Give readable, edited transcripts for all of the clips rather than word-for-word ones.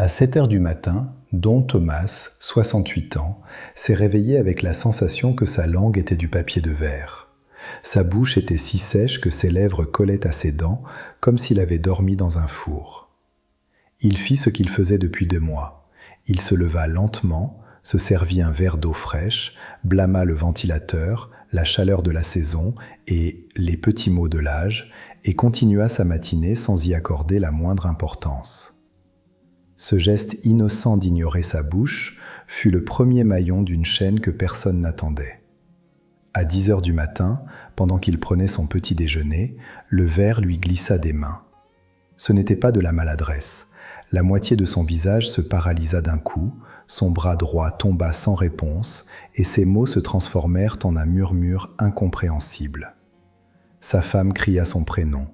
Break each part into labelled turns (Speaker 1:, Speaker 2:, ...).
Speaker 1: À 7 heures du matin, Don Thomas, 68 ans, s'est réveillé avec la sensation que sa langue était du papier de verre. Sa bouche était si sèche que ses lèvres collaient à ses dents, comme s'il avait dormi dans un four. Il fit ce qu'il faisait depuis 2 mois. Il se leva lentement, se servit un verre d'eau fraîche, blâma le ventilateur, la chaleur de la saison et les petits maux de l'âge, et continua sa matinée sans y accorder la moindre importance. Ce geste innocent d'ignorer sa bouche fut le premier maillon d'une chaîne que personne n'attendait. À 10 heures du matin, pendant qu'il prenait son petit déjeuner, le verre lui glissa des mains. Ce n'était pas de la maladresse. La moitié de son visage se paralysa d'un coup, son bras droit tomba sans réponse, et ses mots se transformèrent en un murmure incompréhensible. Sa femme cria son prénom.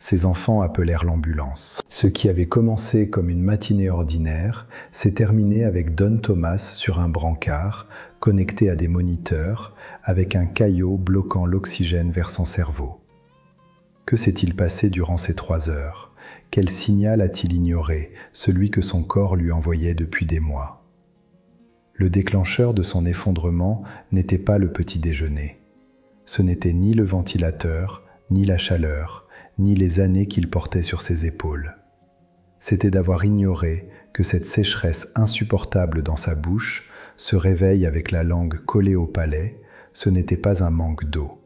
Speaker 1: Ses enfants appelèrent l'ambulance. Ce qui avait commencé comme une matinée ordinaire s'est terminé avec Don Thomas sur un brancard, connecté à des moniteurs, avec un caillot bloquant l'oxygène vers son cerveau. Que s'est-il passé durant ces 3 heures? Quel signal a-t-il ignoré, celui que son corps lui envoyait depuis des mois? Le déclencheur de son effondrement n'était pas le petit déjeuner. Ce n'était ni le ventilateur, ni la chaleur, ni les années qu'il portait sur ses épaules. C'était d'avoir ignoré que cette sécheresse insupportable dans sa bouche, ce réveil avec la langue collée au palais, ce n'était pas un manque d'eau.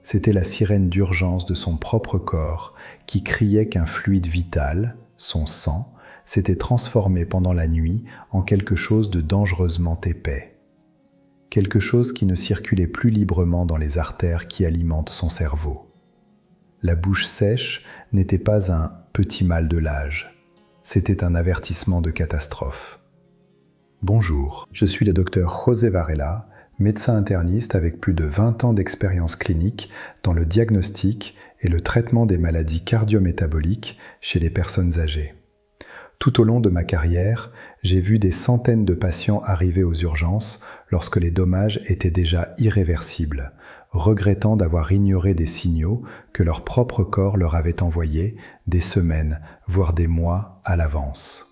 Speaker 1: C'était la sirène d'urgence de son propre corps qui criait qu'un fluide vital, son sang, s'était transformé pendant la nuit en quelque chose de dangereusement épais. Quelque chose qui ne circulait plus librement dans les artères qui alimentent son cerveau. La bouche sèche n'était pas un petit mal de l'âge, c'était un avertissement de catastrophe. Bonjour, je suis le docteur José Varela, médecin interniste avec plus de 20 ans d'expérience clinique dans le diagnostic et le traitement des maladies cardio-métaboliques chez les personnes âgées. Tout au long de ma carrière, j'ai vu des centaines de patients arriver aux urgences lorsque les dommages étaient déjà irréversibles, regrettant d'avoir ignoré des signaux que leur propre corps leur avait envoyés des semaines, voire des mois à l'avance.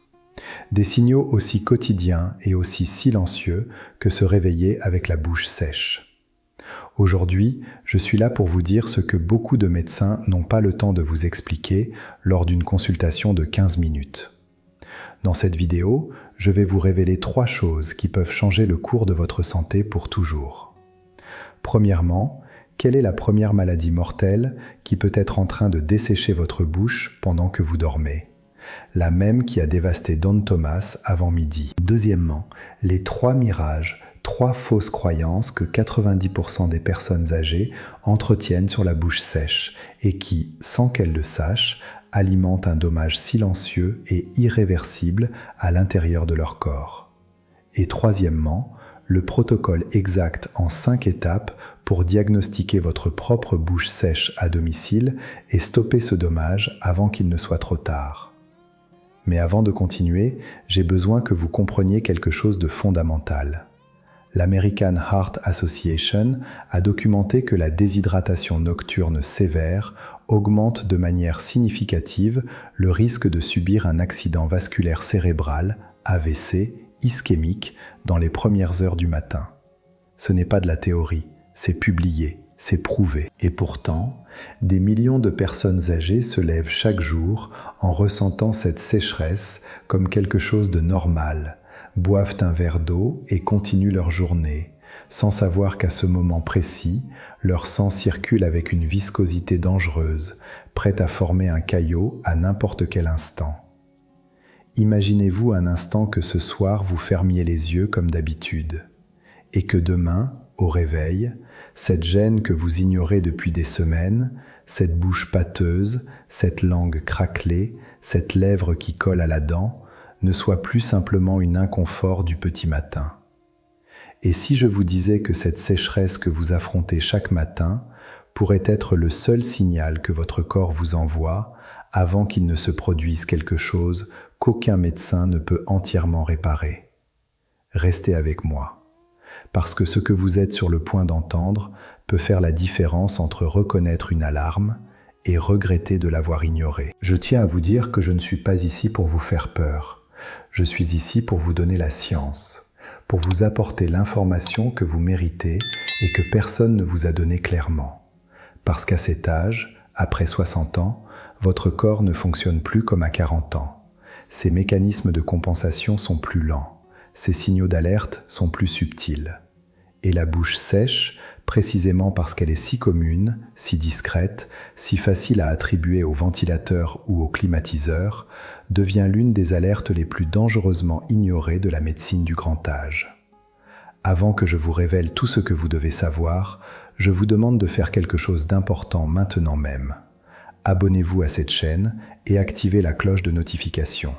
Speaker 1: Des signaux aussi quotidiens et aussi silencieux que se réveiller avec la bouche sèche. Aujourd'hui, je suis là pour vous dire ce que beaucoup de médecins n'ont pas le temps de vous expliquer lors d'une consultation de 15 minutes. Dans cette vidéo, je vais vous révéler 3 choses qui peuvent changer le cours de votre santé pour toujours. Premièrement, quelle est la première maladie mortelle qui peut être en train de dessécher votre bouche pendant que vous dormez? La même qui a dévasté Don Thomas avant midi. Deuxièmement, les 3 mirages, 3 fausses croyances que 90% des personnes âgées entretiennent sur la bouche sèche et qui, sans qu'elles le sachent, alimentent un dommage silencieux et irréversible à l'intérieur de leur corps. Et troisièmement, le protocole exact en 5 étapes pour diagnostiquer votre propre bouche sèche à domicile et stopper ce dommage avant qu'il ne soit trop tard. Mais avant de continuer, j'ai besoin que vous compreniez quelque chose de fondamental. L'American Heart Association a documenté que la déshydratation nocturne sévère augmente de manière significative le risque de subir un accident vasculaire cérébral, AVC, ischémique, dans les premières heures du matin. Ce n'est pas de la théorie, c'est publié, c'est prouvé. Et pourtant, des millions de personnes âgées se lèvent chaque jour en ressentant cette sécheresse comme quelque chose de normal, boivent un verre d'eau et continuent leur journée, sans savoir qu'à ce moment précis, leur sang circule avec une viscosité dangereuse, prête à former un caillot à n'importe quel instant. Imaginez-vous un instant que ce soir vous fermiez les yeux comme d'habitude, et que demain, au réveil, cette gêne que vous ignorez depuis des semaines, cette bouche pâteuse, cette langue craquelée, cette lèvre qui colle à la dent, ne soit plus simplement une inconfort du petit matin. Et si je vous disais que cette sécheresse que vous affrontez chaque matin pourrait être le seul signal que votre corps vous envoie avant qu'il ne se produise quelque chose qu'aucun médecin ne peut entièrement réparer? Restez avec moi, parce que ce que vous êtes sur le point d'entendre peut faire la différence entre reconnaître une alarme et regretter de l'avoir ignorée. Je tiens à vous dire que je ne suis pas ici pour vous faire peur. Je suis ici pour vous donner la science, pour vous apporter l'information que vous méritez et que personne ne vous a donnée clairement. Parce qu'à cet âge, après 60 ans, votre corps ne fonctionne plus comme à 40 ans. Ses mécanismes de compensation sont plus lents, ses signaux d'alerte sont plus subtils. Et la bouche sèche, précisément parce qu'elle est si commune, si discrète, si facile à attribuer au ventilateur ou au climatiseur, devient l'une des alertes les plus dangereusement ignorées de la médecine du grand âge. Avant que je vous révèle tout ce que vous devez savoir, je vous demande de faire quelque chose d'important maintenant même. Abonnez-vous à cette chaîne et activez la cloche de notification.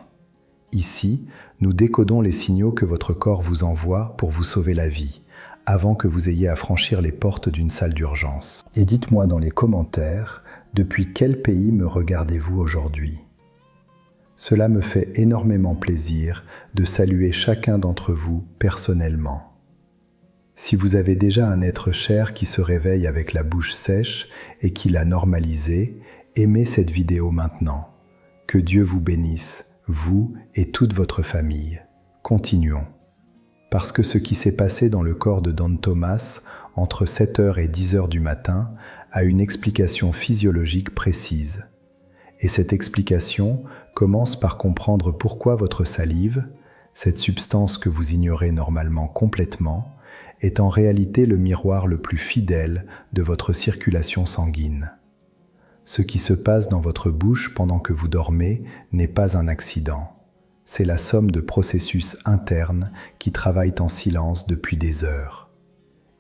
Speaker 1: Ici, nous décodons les signaux que votre corps vous envoie pour vous sauver la vie, avant que vous ayez à franchir les portes d'une salle d'urgence. Et dites-moi dans les commentaires, depuis quel pays me regardez-vous aujourd'hui ? Cela me fait énormément plaisir de saluer chacun d'entre vous personnellement. Si vous avez déjà un être cher qui se réveille avec la bouche sèche et qui l'a normalisé, aimez cette vidéo maintenant. Que Dieu vous bénisse, vous et toute votre famille. Continuons. Parce que ce qui s'est passé dans le corps de Don Thomas entre 7h et 10h du matin a une explication physiologique précise. Et cette explication commence par comprendre pourquoi votre salive, cette substance que vous ignorez normalement complètement, est en réalité le miroir le plus fidèle de votre circulation sanguine. Ce qui se passe dans votre bouche pendant que vous dormez n'est pas un accident. C'est la somme de processus internes qui travaillent en silence depuis des heures.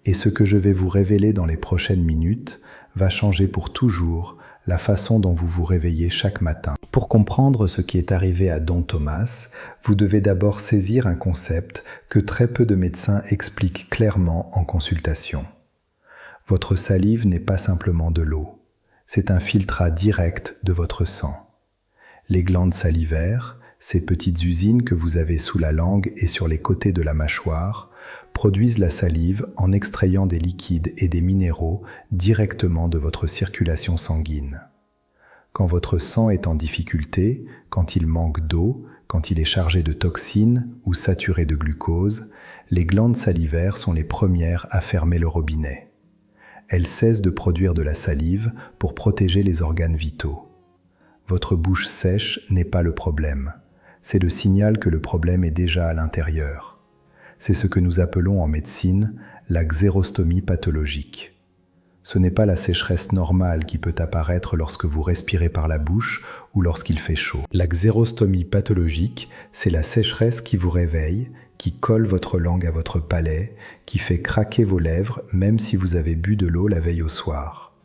Speaker 1: Et ce que je vais vous révéler dans les prochaines minutes va changer pour toujours la façon dont vous vous réveillez chaque matin. Pour comprendre ce qui est arrivé à Don Thomas, vous devez d'abord saisir un concept que très peu de médecins expliquent clairement en consultation. Votre salive n'est pas simplement de l'eau. C'est un filtrat direct de votre sang. Les glandes salivaires, ces petites usines que vous avez sous la langue et sur les côtés de la mâchoire, produisent la salive en extrayant des liquides et des minéraux directement de votre circulation sanguine. Quand votre sang est en difficulté, quand il manque d'eau, quand il est chargé de toxines ou saturé de glucose, les glandes salivaires sont les premières à fermer le robinet. Elles cessent de produire de la salive pour protéger les organes vitaux. Votre bouche sèche n'est pas le problème. C'est le signal que le problème est déjà à l'intérieur. C'est ce que nous appelons en médecine la xérostomie pathologique. Ce n'est pas la sécheresse normale qui peut apparaître lorsque vous respirez par la bouche ou lorsqu'il fait chaud. La xérostomie pathologique, c'est la sécheresse qui vous réveille, qui colle votre langue à votre palais, qui fait craquer vos lèvres même si vous avez bu de l'eau la veille au soir.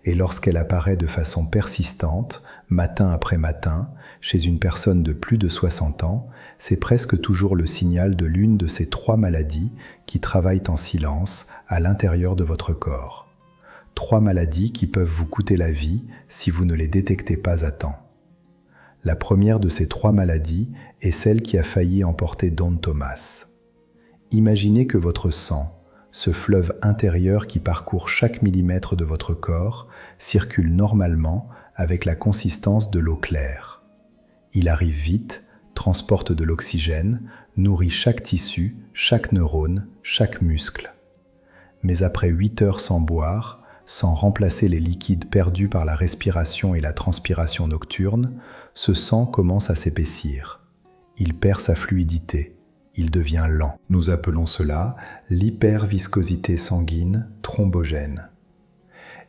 Speaker 1: Et lorsqu'elle apparaît de façon persistante, matin après matin, chez une personne de plus de 60 ans, c'est presque toujours le signal de l'une de ces 3 maladies qui travaillent en silence à l'intérieur de votre corps. 3 maladies qui peuvent vous coûter la vie si vous ne les détectez pas à temps. La première de ces 3 maladies est celle qui a failli emporter Don Thomas. Imaginez que votre sang, ce fleuve intérieur qui parcourt chaque millimètre de votre corps, circule normalement avec la consistance de l'eau claire. Il arrive vite, transporte de l'oxygène, nourrit chaque tissu, chaque neurone, chaque muscle. Mais après 8 heures sans boire, sans remplacer les liquides perdus par la respiration et la transpiration nocturne, ce sang commence à s'épaissir. Il perd sa fluidité. Il devient lent. Nous appelons cela l'hyperviscosité sanguine thrombogène.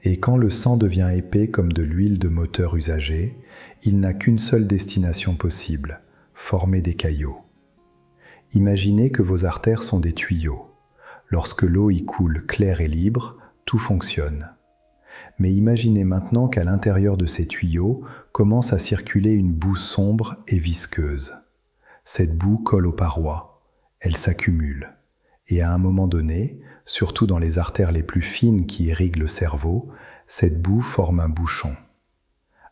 Speaker 1: Et quand le sang devient épais comme de l'huile de moteur usagée, il n'a qu'une seule destination possible, former des caillots. Imaginez que vos artères sont des tuyaux. Lorsque l'eau y coule claire et libre, tout fonctionne. Mais imaginez maintenant qu'à l'intérieur de ces tuyaux commence à circuler une boue sombre et visqueuse. Cette boue colle aux parois, elle s'accumule. Et à un moment donné, surtout dans les artères les plus fines qui irriguent le cerveau, cette boue forme un bouchon.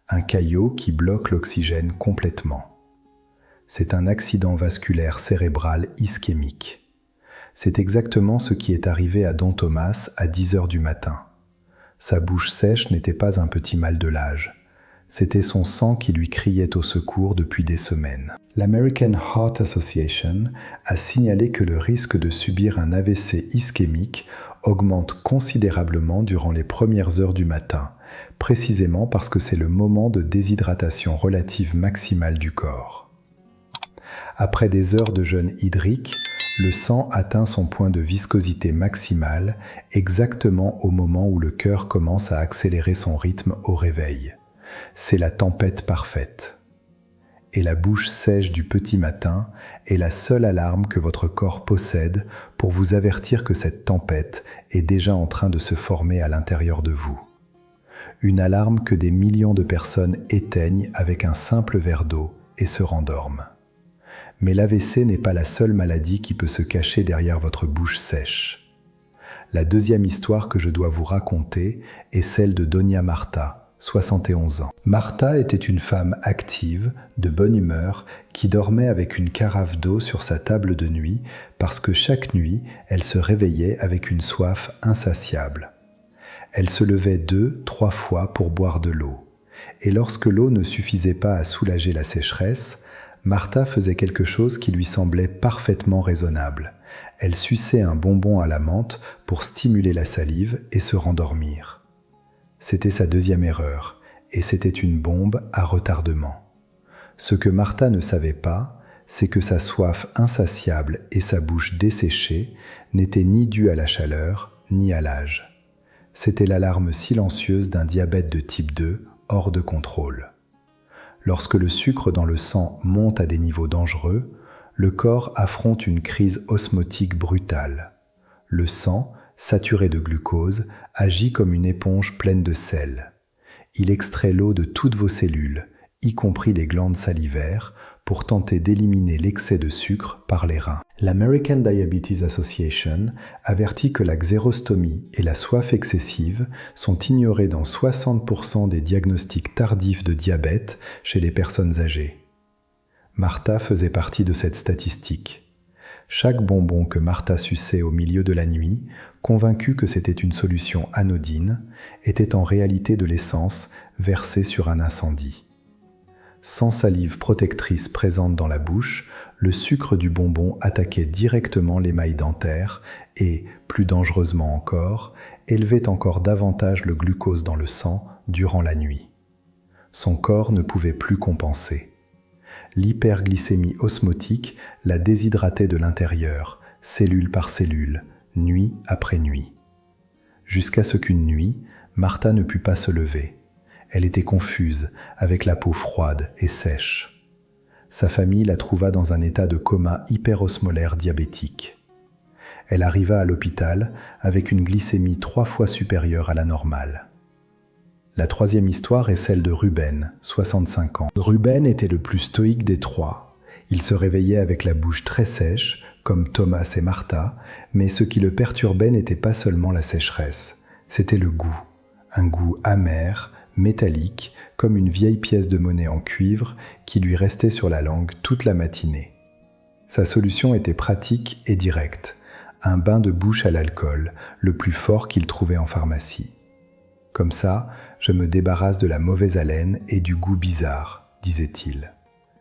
Speaker 1: Un caillot qui bloque l'oxygène complètement. C'est un accident vasculaire cérébral ischémique. C'est exactement ce qui est arrivé à Don Thomas à 10 heures du matin. Sa bouche sèche n'était pas un petit mal de l'âge. C'était son sang qui lui criait au secours depuis des semaines. L'American Heart Association a signalé que le risque de subir un AVC ischémique augmente considérablement durant les premières heures du matin, précisément parce que c'est le moment de déshydratation relative maximale du corps. Après des heures de jeûne hydrique, le sang atteint son point de viscosité maximale exactement au moment où le cœur commence à accélérer son rythme au réveil. C'est la tempête parfaite. Et la bouche sèche du petit matin est la seule alarme que votre corps possède pour vous avertir que cette tempête est déjà en train de se former à l'intérieur de vous. Une alarme que des millions de personnes éteignent avec un simple verre d'eau et se rendorment. Mais l'AVC n'est pas la seule maladie qui peut se cacher derrière votre bouche sèche. La deuxième histoire que je dois vous raconter est celle de Doña Marta, 71 ans. Marta était une femme active, de bonne humeur, qui dormait avec une carafe d'eau sur sa table de nuit parce que chaque nuit, elle se réveillait avec une soif insatiable. Elle se levait 2-3 fois pour boire de l'eau. Et lorsque l'eau ne suffisait pas à soulager la sécheresse, Marta faisait quelque chose qui lui semblait parfaitement raisonnable. Elle suçait un bonbon à la menthe pour stimuler la salive et se rendormir. C'était sa deuxième erreur, et c'était une bombe à retardement. Ce que Marta ne savait pas, c'est que sa soif insatiable et sa bouche desséchée n'étaient ni dues à la chaleur, ni à l'âge. C'était l'alarme silencieuse d'un diabète de type 2 hors de contrôle. Lorsque le sucre dans le sang monte à des niveaux dangereux, le corps affronte une crise osmotique brutale. Le sang, saturé de glucose, agit comme une éponge pleine de sel. Il extrait l'eau de toutes vos cellules, y compris les glandes salivaires, pour tenter d'éliminer l'excès de sucre par les reins. L'American Diabetes Association avertit que la xérostomie et la soif excessive sont ignorées dans 60% des diagnostics tardifs de diabète chez les personnes âgées. Marta faisait partie de cette statistique. Chaque bonbon que Marta suçait au milieu de la nuit, convaincue que c'était une solution anodine, était en réalité de l'essence versée sur un incendie. Sans salive protectrice présente dans la bouche, le sucre du bonbon attaquait directement l'émail dentaire et, plus dangereusement encore, élevait encore davantage le glucose dans le sang durant la nuit. Son corps ne pouvait plus compenser. L'hyperglycémie osmotique la déshydratait de l'intérieur, cellule par cellule, nuit après nuit. Jusqu'à ce qu'une nuit, Marta ne put pas se lever. Elle était confuse, avec la peau froide et sèche. Sa famille la trouva dans un état de coma hyperosmolaire diabétique. Elle arriva à l'hôpital avec une glycémie 3 fois supérieure à la normale. La troisième histoire est celle de Ruben, 65 ans. Ruben était le plus stoïque des trois. Il se réveillait avec la bouche très sèche, comme Thomas et Martha, mais ce qui le perturbait n'était pas seulement la sécheresse, c'était le goût. Un goût amer, métallique, comme une vieille pièce de monnaie en cuivre qui lui restait sur la langue toute la matinée. Sa solution était pratique et directe, un bain de bouche à l'alcool, le plus fort qu'il trouvait en pharmacie. Comme ça, je me débarrasse de la mauvaise haleine et du goût bizarre, disait-il.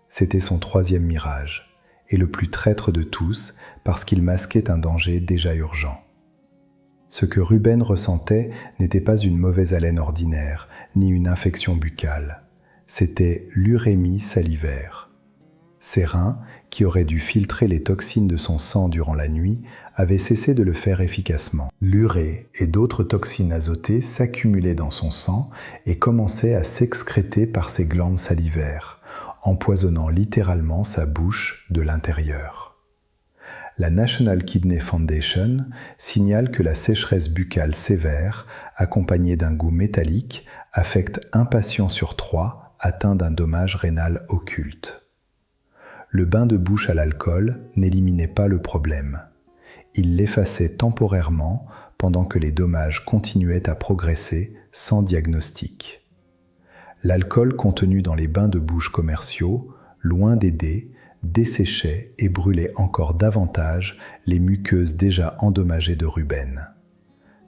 Speaker 1: C'était son troisième mirage, et le plus traître de tous parce qu'il masquait un danger déjà urgent. Ce que Ruben ressentait n'était pas une mauvaise haleine ordinaire, ni une infection buccale. C'était l'urémie salivaire. Ses reins, qui auraient dû filtrer les toxines de son sang durant la nuit, avaient cessé de le faire efficacement. L'urée et d'autres toxines azotées s'accumulaient dans son sang et commençaient à s'excréter par ses glandes salivaires, empoisonnant littéralement sa bouche de l'intérieur. La National Kidney Foundation signale que la sécheresse buccale sévère, accompagnée d'un goût métallique, affecte un patient sur 3 atteint d'un dommage rénal occulte. Le bain de bouche à l'alcool n'éliminait pas le problème. Il l'effaçait temporairement pendant que les dommages continuaient à progresser sans diagnostic. L'alcool contenu dans les bains de bouche commerciaux, loin d'aider, desséchait et brûlait encore davantage les muqueuses déjà endommagées de Ruben.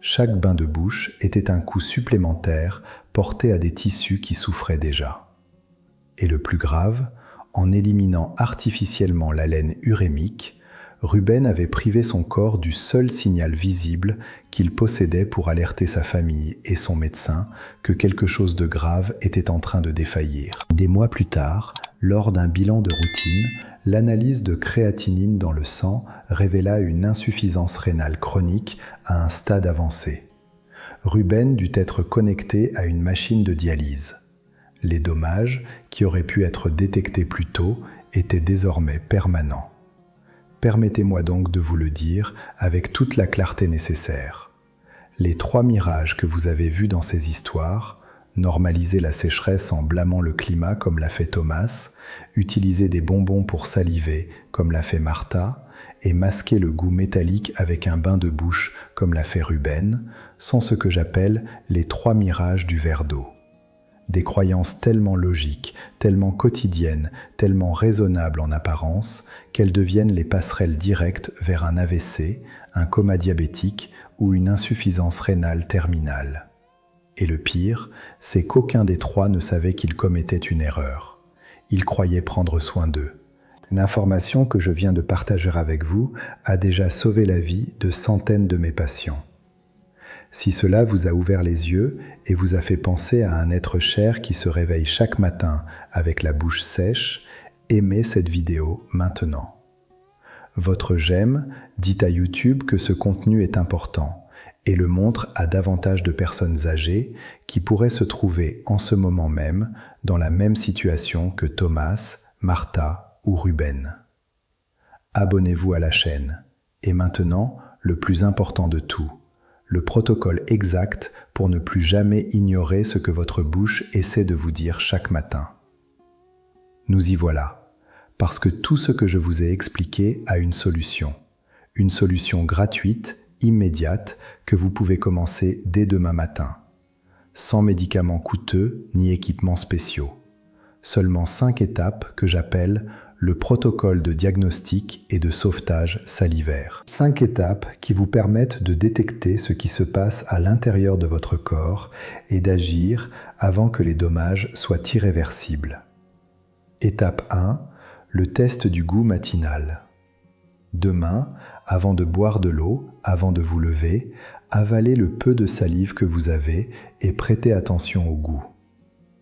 Speaker 1: Chaque bain de bouche était un coup supplémentaire porté à des tissus qui souffraient déjà. Et le plus grave, en éliminant artificiellement la laine urémique, Ruben avait privé son corps du seul signal visible qu'il possédait pour alerter sa famille et son médecin que quelque chose de grave était en train de défaillir. Des mois plus tard, lors d'un bilan de routine, l'analyse de créatinine dans le sang révéla une insuffisance rénale chronique à un stade avancé. Ruben dut être connecté à une machine de dialyse. Les dommages, qui auraient pu être détectés plus tôt, étaient désormais permanents. Permettez-moi donc de vous le dire avec toute la clarté nécessaire. Les 3 mirages que vous avez vus dans ces histoires, normaliser la sécheresse en blâmant le climat comme l'a fait Thomas, utiliser des bonbons pour saliver comme l'a fait Martha, et masquer le goût métallique avec un bain de bouche comme l'a fait Ruben, sont ce que j'appelle les 3 mirages du verre d'eau. Des croyances tellement logiques, tellement quotidiennes, tellement raisonnables en apparence, qu'elles deviennent les passerelles directes vers un AVC, un coma diabétique ou une insuffisance rénale terminale. Et le pire, c'est qu'aucun des 3 ne savait qu'il commettait une erreur. Ils croyaient prendre soin d'eux. L'information que je viens de partager avec vous a déjà sauvé la vie de centaines de mes patients. Si cela vous a ouvert les yeux et vous a fait penser à un être cher qui se réveille chaque matin avec la bouche sèche, aimez cette vidéo maintenant. Votre j'aime dit à YouTube que ce contenu est important et le montre à davantage de personnes âgées qui pourraient se trouver en ce moment même dans la même situation que Thomas, Martha ou Ruben. Abonnez-vous à la chaîne. Et maintenant, le plus important de tout, le protocole exact pour ne plus jamais ignorer ce que votre bouche essaie de vous dire chaque matin. Nous y voilà, parce que tout ce que je vous ai expliqué a une solution gratuite, immédiate, que vous pouvez commencer dès demain matin, sans médicaments coûteux ni équipements spéciaux. Seulement 5 étapes que j'appelle le protocole de diagnostic et de sauvetage salivaire. 5 étapes qui vous permettent de détecter ce qui se passe à l'intérieur de votre corps et d'agir avant que les dommages soient irréversibles. Étape 1, le test du goût matinal. Demain, avant de boire de l'eau, avant de vous lever, avalez le peu de salive que vous avez et prêtez attention au goût.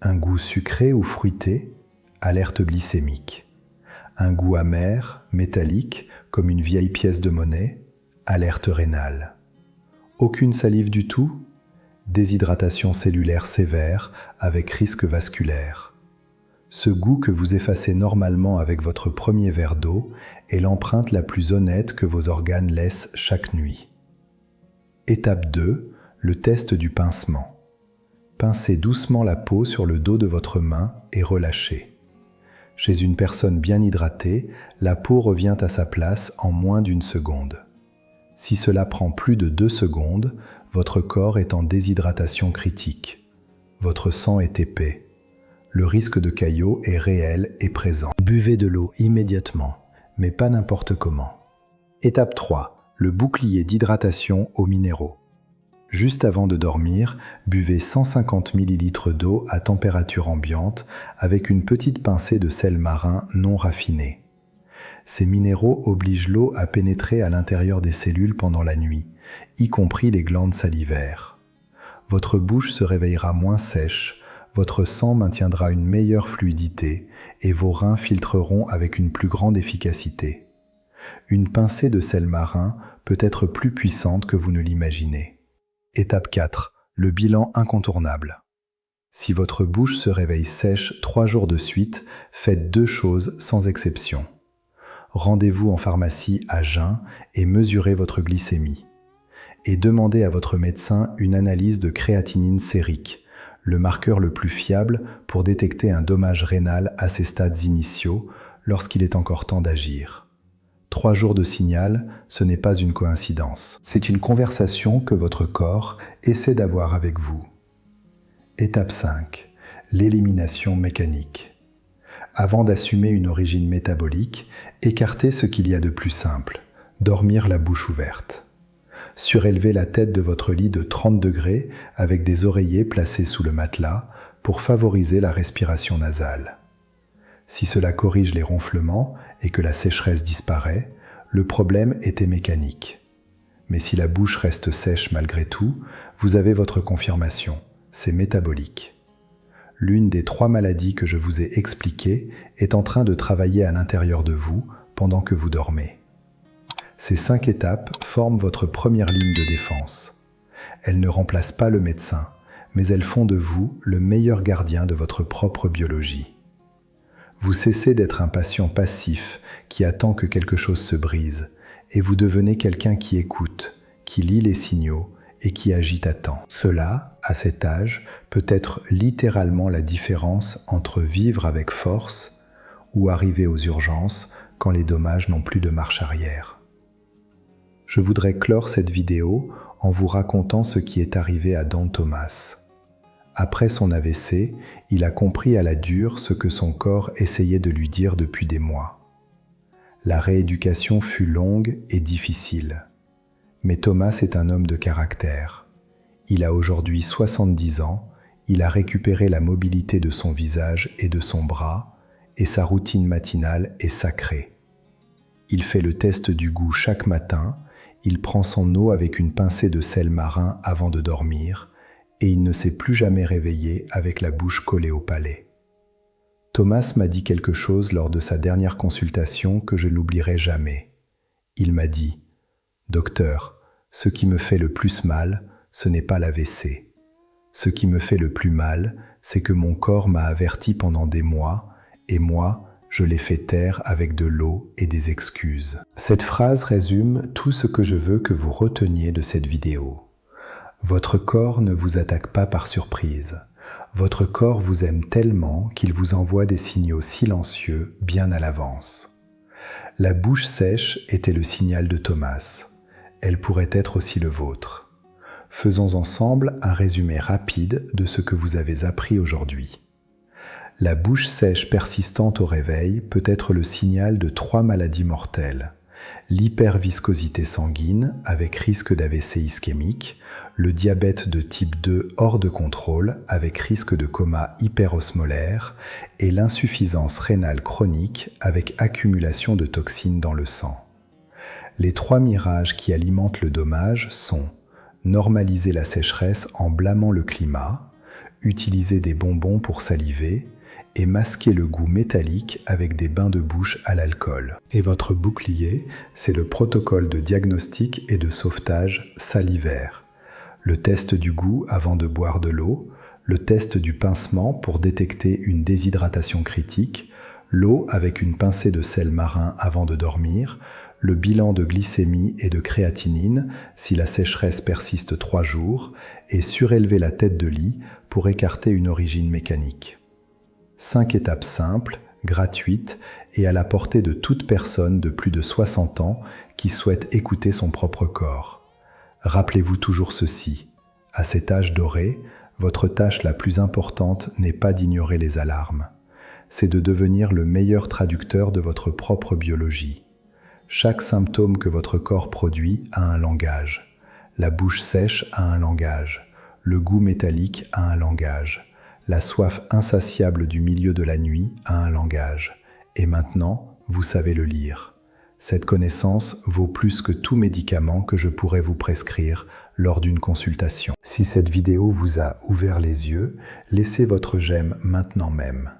Speaker 1: Un goût sucré ou fruité, alerte glycémique. Un goût amer, métallique, comme une vieille pièce de monnaie, alerte rénale. Aucune salive du tout, déshydratation cellulaire sévère avec risque vasculaire. Ce goût que vous effacez normalement avec votre premier verre d'eau est l'empreinte la plus honnête que vos organes laissent chaque nuit. Étape 2, le test du pincement. Pincez doucement la peau sur le dos de votre main et relâchez. Chez une personne bien hydratée, la peau revient à sa place en moins d'1 seconde. Si cela prend plus de 2 secondes, votre corps est en déshydratation critique. Votre sang est épais. Le risque de caillot est réel et présent. Buvez de l'eau immédiatement, mais pas n'importe comment. Étape 3, le bouclier d'hydratation aux minéraux. Juste avant de dormir, buvez 150 ml d'eau à température ambiante avec une petite pincée de sel marin non raffiné. Ces minéraux obligent l'eau à pénétrer à l'intérieur des cellules pendant la nuit, y compris les glandes salivaires. Votre bouche se réveillera moins sèche, votre sang maintiendra une meilleure fluidité et vos reins filtreront avec une plus grande efficacité. Une pincée de sel marin peut être plus puissante que vous ne l'imaginez. Étape 4. Le bilan incontournable. Si votre bouche se réveille sèche 3 jours de suite, faites 2 choses sans exception. Rendez-vous en pharmacie à jeun et mesurez votre glycémie. Et demandez à votre médecin une analyse de créatinine sérique, le marqueur le plus fiable pour détecter un dommage rénal à ses stades initiaux lorsqu'il est encore temps d'agir. 3 jours de signal, ce n'est pas une coïncidence. C'est une conversation que votre corps essaie d'avoir avec vous. Étape 5. L'élimination mécanique. Avant d'assumer une origine métabolique, écartez ce qu'il y a de plus simple, dormir la bouche ouverte. Surélevez la tête de votre lit de 30 degrés avec des oreillers placés sous le matelas pour favoriser la respiration nasale. Si cela corrige les ronflements et que la sécheresse disparaît, le problème était mécanique. Mais si la bouche reste sèche malgré tout, vous avez votre confirmation, c'est métabolique. L'une des 3 maladies que je vous ai expliquées est en train de travailler à l'intérieur de vous pendant que vous dormez. Ces 5 étapes forment votre première ligne de défense. Elles ne remplacent pas le médecin, mais elles font de vous le meilleur gardien de votre propre biologie. Vous cessez d'être un patient passif qui attend que quelque chose se brise, et vous devenez quelqu'un qui écoute, qui lit les signaux et qui agit à temps. Cela, à cet âge, peut être littéralement la différence entre vivre avec force ou arriver aux urgences quand les dommages n'ont plus de marche arrière. Je voudrais clore cette vidéo en vous racontant ce qui est arrivé à Don Thomas. Après son AVC, il a compris à la dure ce que son corps essayait de lui dire depuis des mois. La rééducation fut longue et difficile. Mais Thomas est un homme de caractère. Il a aujourd'hui 70 ans, il a récupéré la mobilité de son visage et de son bras, et sa routine matinale est sacrée. Il fait le test du goût chaque matin, il prend son eau avec une pincée de sel marin avant de dormir, et il ne s'est plus jamais réveillé avec la bouche collée au palais. Thomas m'a dit quelque chose lors de sa dernière consultation que je n'oublierai jamais. Il m'a dit « Docteur, ce qui me fait le plus mal, ce n'est pas l'AVC. Ce qui me fait le plus mal, c'est que mon corps m'a averti pendant des mois, et moi, je l'ai fait taire avec de l'eau et des excuses. » Cette phrase résume tout ce que je veux que vous reteniez de cette vidéo. Votre corps ne vous attaque pas par surprise. Votre corps vous aime tellement qu'il vous envoie des signaux silencieux bien à l'avance. La bouche sèche était le signal de Thomas. Elle pourrait être aussi le vôtre. Faisons ensemble un résumé rapide de ce que vous avez appris aujourd'hui. La bouche sèche persistante au réveil peut être le signal de 3 maladies mortelles. L'hyperviscosité sanguine avec risque d'AVC ischémique, le diabète de type 2 hors de contrôle avec risque de coma hyperosmolaire et l'insuffisance rénale chronique avec accumulation de toxines dans le sang. Les 3 mirages qui alimentent le dommage sont normaliser la sécheresse en blâmant le climat, utiliser des bonbons pour saliver et masquer le goût métallique avec des bains de bouche à l'alcool. Et votre bouclier, c'est le protocole de diagnostic et de sauvetage salivaire. Le test du goût avant de boire de l'eau, le test du pincement pour détecter une déshydratation critique, l'eau avec une pincée de sel marin avant de dormir, le bilan de glycémie et de créatinine si la sécheresse persiste 3 jours, et surélever la tête de lit pour écarter une origine mécanique. 5 étapes simples, gratuites et à la portée de toute personne de plus de 60 ans qui souhaite écouter son propre corps. Rappelez-vous toujours ceci, à cet âge doré, votre tâche la plus importante n'est pas d'ignorer les alarmes. C'est de devenir le meilleur traducteur de votre propre biologie. Chaque symptôme que votre corps produit a un langage. La bouche sèche a un langage. Le goût métallique a un langage. La soif insatiable du milieu de la nuit a un langage. Et maintenant, vous savez le lire. Cette connaissance vaut plus que tout médicament que je pourrais vous prescrire lors d'une consultation. Si cette vidéo vous a ouvert les yeux, laissez votre j'aime maintenant même.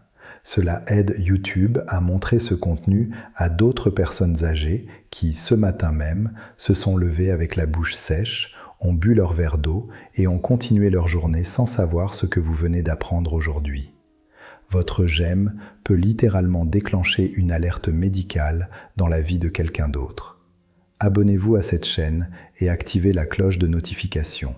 Speaker 1: Cela aide YouTube à montrer ce contenu à d'autres personnes âgées qui, ce matin même, se sont levées avec la bouche sèche, ont bu leur verre d'eau et ont continué leur journée sans savoir ce que vous venez d'apprendre aujourd'hui. Votre j'aime peut littéralement déclencher une alerte médicale dans la vie de quelqu'un d'autre. Abonnez-vous à cette chaîne et activez la cloche de notification.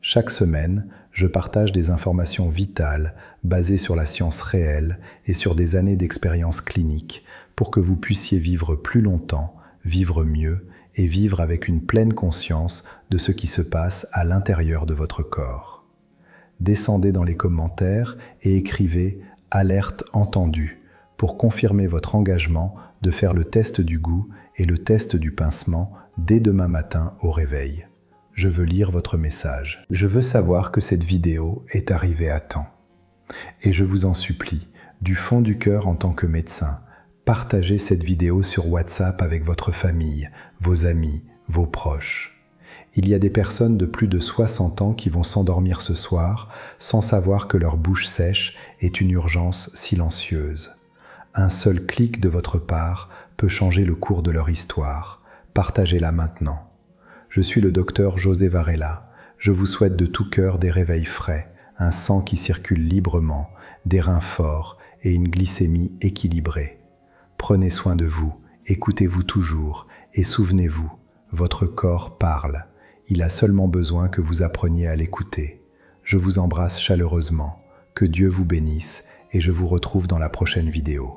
Speaker 1: Chaque semaine, je partage des informations vitales basées sur la science réelle et sur des années d'expérience clinique pour que vous puissiez vivre plus longtemps, vivre mieux et vivre avec une pleine conscience de ce qui se passe à l'intérieur de votre corps. Descendez dans les commentaires et écrivez « Alerte entendue » pour confirmer votre engagement de faire le test du goût et le test du pincement dès demain matin au réveil. Je veux lire votre message. Je veux savoir que cette vidéo est arrivée à temps. Et je vous en supplie, du fond du cœur en tant que médecin, partagez cette vidéo sur WhatsApp avec votre famille, vos amis, vos proches. Il y a des personnes de plus de 60 ans qui vont s'endormir ce soir sans savoir que leur bouche sèche est une urgence silencieuse. Un seul clic de votre part peut changer le cours de leur histoire. Partagez-la maintenant. Je suis le docteur José Varela. Je vous souhaite de tout cœur des réveils frais, un sang qui circule librement, des reins forts et une glycémie équilibrée. Prenez soin de vous, écoutez-vous toujours et souvenez-vous, votre corps parle. Il a seulement besoin que vous appreniez à l'écouter. Je vous embrasse chaleureusement. Que Dieu vous bénisse et je vous retrouve dans la prochaine vidéo.